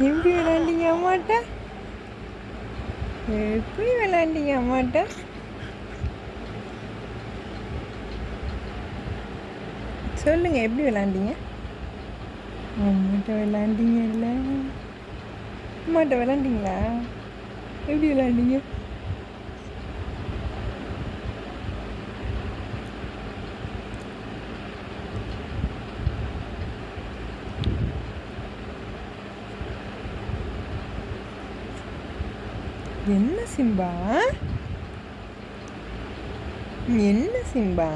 எப்படி விளாண்டீங்க அம்மாட்ட? எப்படி விளாண்டீங்க அம்மாட்ட? சொல்லுங்க, எப்படி விளாண்டீங்க? அம்மாட்ட விளாண்டீங்கல்ல? அம்மாட்ட விளாண்டீங்களா? எப்படி விளாண்டீங்க? என்ன சிம்பா? என்ன சிம்பா?